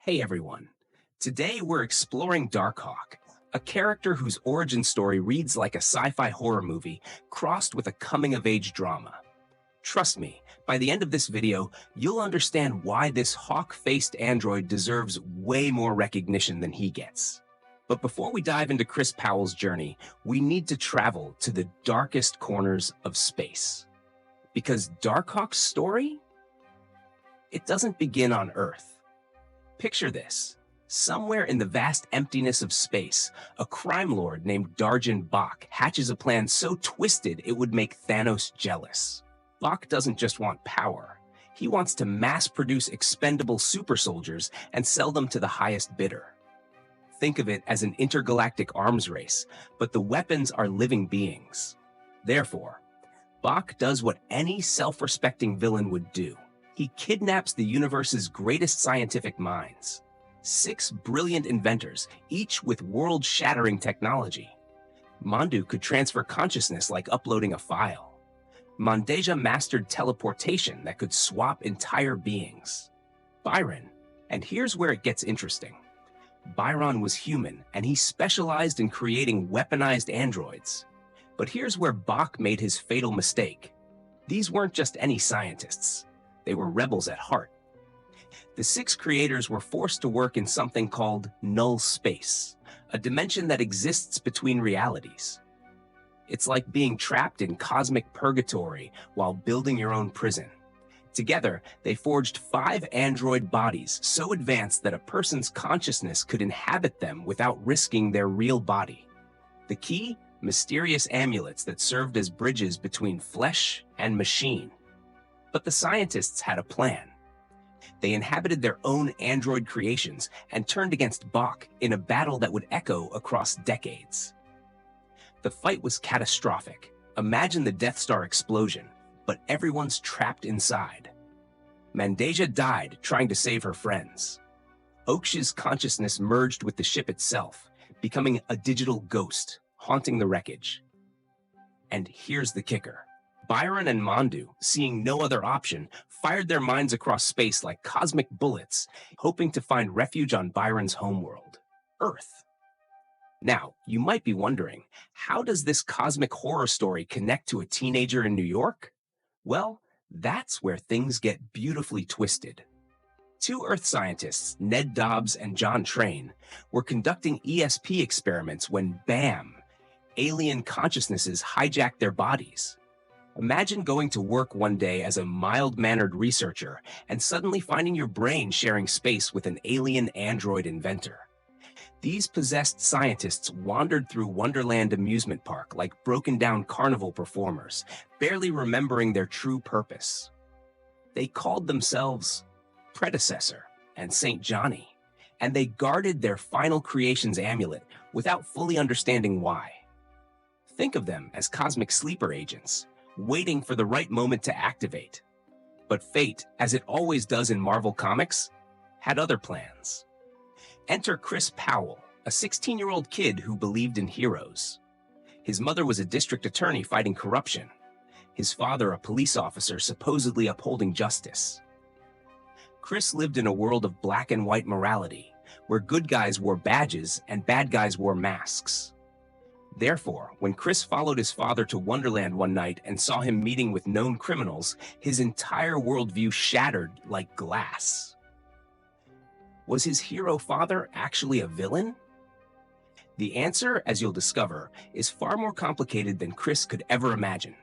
Hey everyone. Today we're exploring Darkhawk, a character whose origin story reads like a sci-fi horror movie crossed with a coming-of-age drama. Trust me, by the end of this video, you'll understand why this hawk-faced android deserves way more recognition than he gets. But before we dive into Chris Powell's journey, we need to travel to the darkest corners of space. Because Darkhawk's story? It doesn't begin on Earth. Picture this. Somewhere in the vast emptiness of space, a crime lord named Darkhawk hatches a plan so twisted it would make Thanos jealous. Bach doesn't just want power. He wants to mass-produce expendable super soldiers and sell them to the highest bidder. Think of it as an intergalactic arms race, but the weapons are living beings. Therefore, Bach does what any self-respecting villain would do. He kidnaps the universe's greatest scientific minds. 6 brilliant inventors, each with world-shattering technology. Mandu could transfer consciousness like uploading a file. Mandeja mastered teleportation that could swap entire beings. Byron, and here's where it gets interesting. Byron was human, and he specialized in creating weaponized androids. But here's where Bach made his fatal mistake. These weren't just any scientists. They were rebels at heart. The 6 creators were forced to work in something called Null Space, a dimension that exists between realities. It's like being trapped in cosmic purgatory while building your own prison. Together, they forged 5 android bodies so advanced that a person's consciousness could inhabit them without risking their real body. The key? Mysterious amulets that served as bridges between flesh and machine. But the scientists had a plan. They inhabited their own android creations and turned against Bach in a battle that would echo across decades. The fight was catastrophic. Imagine the Death Star explosion, but everyone's trapped inside. Mandeja died trying to save her friends. Oaksh's consciousness merged with the ship itself, becoming a digital ghost, haunting the wreckage. And here's the kicker. Byron and Mandu, seeing no other option, fired their minds across space like cosmic bullets, hoping to find refuge on Byron's homeworld, Earth. Now, you might be wondering, how does this cosmic horror story connect to a teenager in New York? Well, that's where things get beautifully twisted. 2 Earth scientists, Ned Dobbs and John Train, were conducting ESP experiments when, bam, alien consciousnesses hijacked their bodies. Imagine going to work one day as a mild-mannered researcher and suddenly finding your brain sharing space with an alien android inventor. These possessed scientists wandered through Wonderland amusement park like broken-down carnival performers, barely remembering their true purpose. They called themselves Predecessor and St. Johnny, and they guarded their final creation's amulet without fully understanding why. Think of them as cosmic sleeper agents, waiting for the right moment to activate. But fate, as it always does in Marvel Comics, had other plans. Enter Chris Powell, a 16-year-old kid who believed in heroes. His mother was a district attorney fighting corruption. His father, a police officer supposedly upholding justice. Chris lived in a world of black and white morality, where good guys wore badges and bad guys wore masks. Therefore, when Chris followed his father to Wonderland one night and saw him meeting with known criminals, his entire worldview shattered like glass. Was his hero father actually a villain? The answer, as you'll discover, is far more complicated than Chris could ever imagine.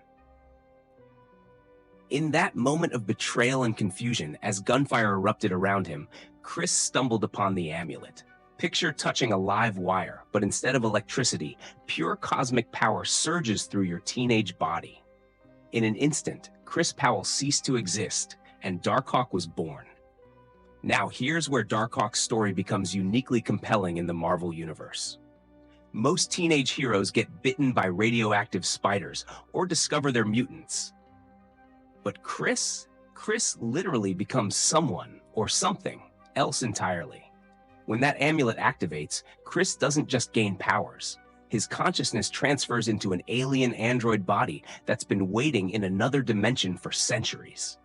In that moment of betrayal and confusion, as gunfire erupted around him, Chris stumbled upon the amulet. Picture touching a live wire, but instead of electricity, pure cosmic power surges through your teenage body. In an instant, Chris Powell ceased to exist, and Darkhawk was born. Now here's where Darkhawk's story becomes uniquely compelling in the Marvel Universe. Most teenage heroes get bitten by radioactive spiders or discover they're mutants. But Chris literally becomes someone or something else entirely. When that amulet activates, Chris doesn't just gain powers. His consciousness transfers into an alien android body that's been waiting in another dimension for centuries.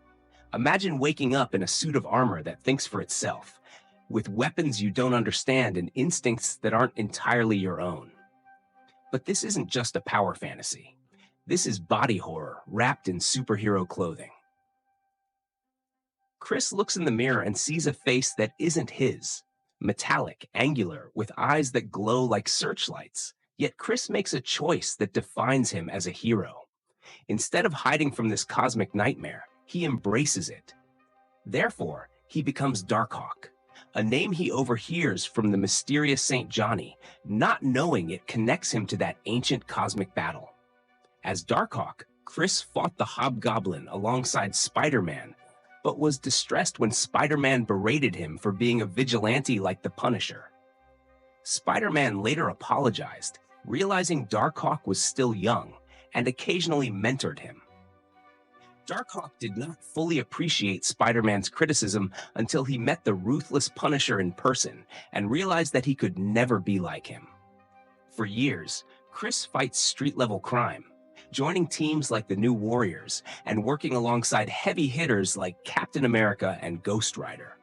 Imagine waking up in a suit of armor that thinks for itself. with weapons you don't understand and instincts that aren't entirely your own. But this isn't just a power fantasy. This is body horror wrapped in superhero clothing. Chris looks in the mirror and sees a face that isn't his. Metallic, angular, with eyes that glow like searchlights. Yet Chris makes a choice that defines him as a hero. Instead of hiding from this cosmic nightmare, he embraces it. Therefore, he becomes Darkhawk, a name he overhears from the mysterious Saint Johnny, not knowing it connects him to that ancient cosmic battle. As Darkhawk, Chris fought the Hobgoblin alongside Spider-Man, but was distressed when Spider-Man berated him for being a vigilante like the Punisher. Spider-Man later apologized, realizing Darkhawk was still young, and occasionally mentored him. Darkhawk did not fully appreciate Spider-Man's criticism until he met the ruthless Punisher in person and realized that he could never be like him. For years, Chris fights street-level crime, joining teams like the New Warriors and working alongside heavy hitters like Captain America and Ghost Rider.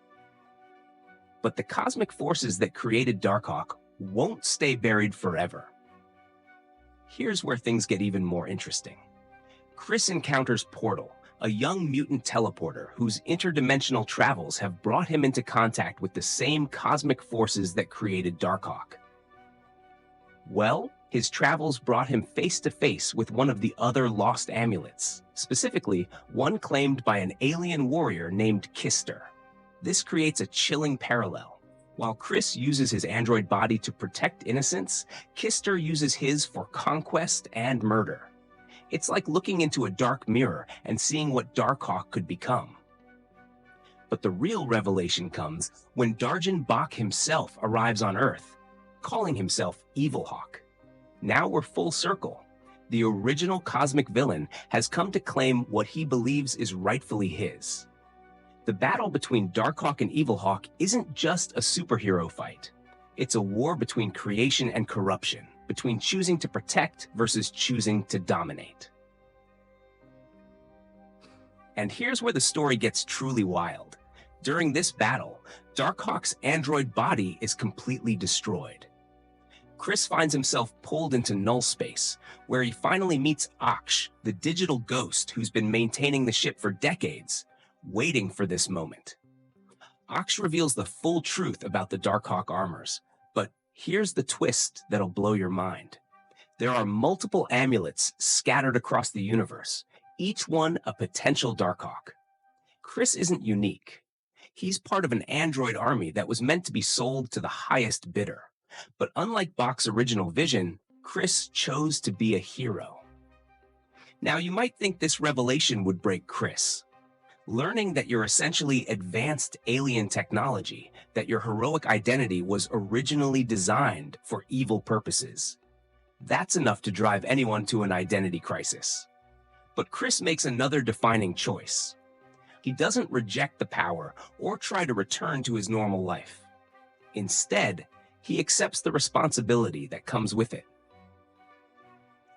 But the cosmic forces that created Darkhawk won't stay buried forever. Here's where things get even more interesting. Chris encounters Portal, a young mutant teleporter whose interdimensional travels have brought him into contact with the same cosmic forces that created Darkhawk. Well, his travels brought him face to face with one of the other lost amulets, specifically one claimed by an alien warrior named Kistur. This creates a chilling parallel. While Chris uses his android body to protect innocence, Kistur uses his for conquest and murder. It's like looking into a dark mirror and seeing what Darkhawk could become. But the real revelation comes when Darjan Bach himself arrives on Earth, calling himself Evilhawk. Now we're full circle. The original cosmic villain has come to claim what he believes is rightfully his. The battle between Darkhawk and Evilhawk isn't just a superhero fight. It's a war between creation and corruption, between choosing to protect versus choosing to dominate. And here's where the story gets truly wild. During this battle, Darkhawk's android body is completely destroyed. Chris finds himself pulled into Null Space, where he finally meets Aksh, the digital ghost who's been maintaining the ship for decades, waiting for this moment. Aksh reveals the full truth about the Darkhawk armors, but here's the twist that'll blow your mind. There are multiple amulets scattered across the universe, each one a potential Darkhawk. Chris isn't unique. He's part of an android army that was meant to be sold to the highest bidder. But unlike Bach's original vision, Chris chose to be a hero. Now, you might think this revelation would break Chris. Learning that you're essentially advanced alien technology, that your heroic identity was originally designed for evil purposes. That's enough to drive anyone to an identity crisis. But Chris makes another defining choice. He doesn't reject the power or try to return to his normal life. Instead, he accepts the responsibility that comes with it.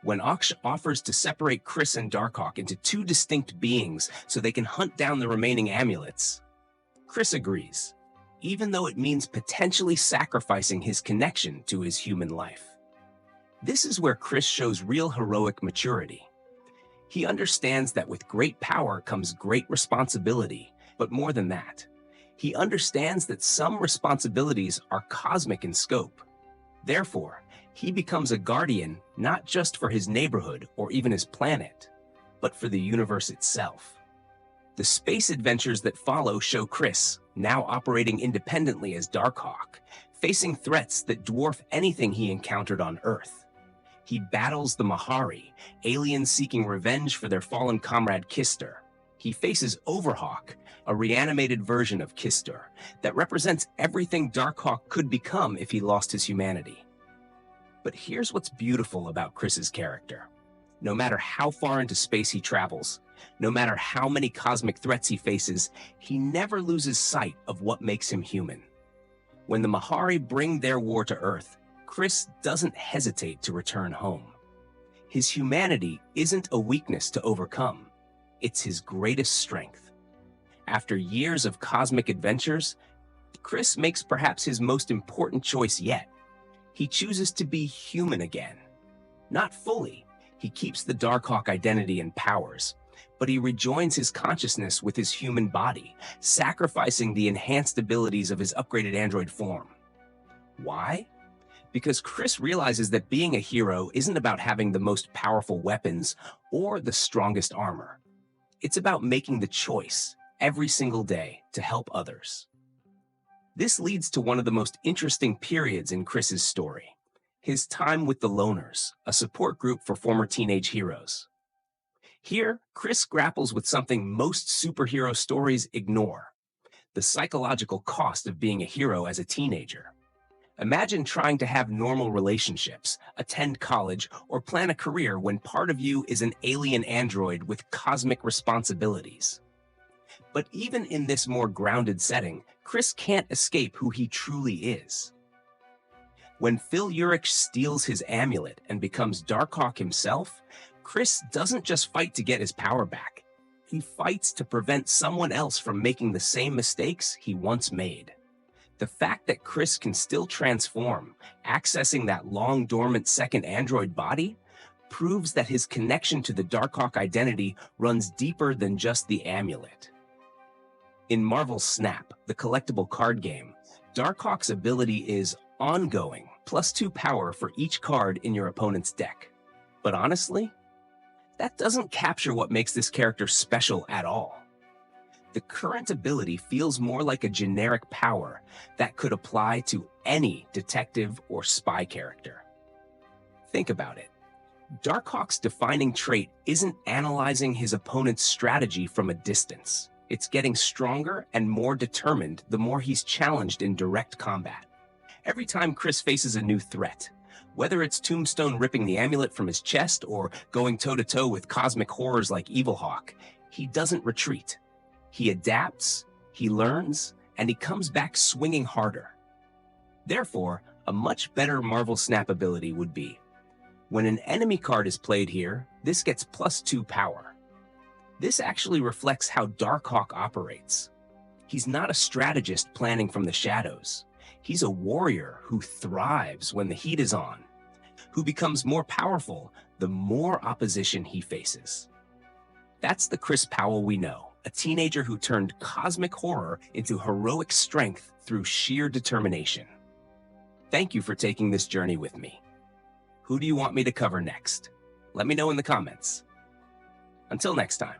When Aksh offers to separate Chris and Darkhawk into two distinct beings so they can hunt down the remaining amulets, Chris agrees, even though it means potentially sacrificing his connection to his human life. This is where Chris shows real heroic maturity. He understands that with great power comes great responsibility, but more than that, he understands that some responsibilities are cosmic in scope. Therefore, he becomes a guardian not just for his neighborhood or even his planet, but for the universe itself. The space adventures that follow show Chris, now operating independently as Darkhawk, facing threats that dwarf anything he encountered on Earth. He battles the Mahari, aliens seeking revenge for their fallen comrade Kistur. He faces Overhawk, a reanimated version of Kistur that represents everything Darkhawk could become if he lost his humanity. But here's what's beautiful about Chris's character. No matter how far into space he travels, no matter how many cosmic threats he faces, he never loses sight of what makes him human. When the Mahari bring their war to Earth, Chris doesn't hesitate to return home. His humanity isn't a weakness to overcome. It's his greatest strength. After years of cosmic adventures, Chris makes perhaps his most important choice yet. He chooses to be human again. Not fully. He keeps the Darkhawk identity and powers, but he rejoins his consciousness with his human body, sacrificing the enhanced abilities of his upgraded android form. Why? Because Chris realizes that being a hero isn't about having the most powerful weapons or the strongest armor. It's about making the choice every single day to help others. This leads to one of the most interesting periods in Chris's story, his time with the Loners, a support group for former teenage heroes. Here, Chris grapples with something most superhero stories ignore: the psychological cost of being a hero as a teenager. Imagine trying to have normal relationships, attend college, or plan a career when part of you is an alien android with cosmic responsibilities. But even in this more grounded setting, Chris can't escape who he truly is. When Phil Urich steals his amulet and becomes Darkhawk himself, Chris doesn't just fight to get his power back. He fights to prevent someone else from making the same mistakes he once made. The fact that Chris can still transform, accessing that long-dormant second android body, proves that his connection to the Darkhawk identity runs deeper than just the amulet. In Marvel's Snap, the collectible card game, Darkhawk's ability is ongoing, +2 power for each card in your opponent's deck. But honestly, that doesn't capture what makes this character special at all. The current ability feels more like a generic power that could apply to any detective or spy character. Think about it. Darkhawk's defining trait isn't analyzing his opponent's strategy from a distance. It's getting stronger and more determined the more he's challenged in direct combat. Every time Chris faces a new threat, whether it's Tombstone ripping the amulet from his chest or going toe-to-toe with cosmic horrors like Evilhawk, he doesn't retreat. He adapts, he learns, and he comes back swinging harder. Therefore, a much better Marvel Snap ability would be: when an enemy card is played here, this gets +2 power. This actually reflects how Darkhawk operates. He's not a strategist planning from the shadows. He's a warrior who thrives when the heat is on, who becomes more powerful the more opposition he faces. That's the Chris Powell we know, a teenager who turned cosmic horror into heroic strength through sheer determination. Thank you for taking this journey with me. Who do you want me to cover next? Let me know in the comments. Until next time.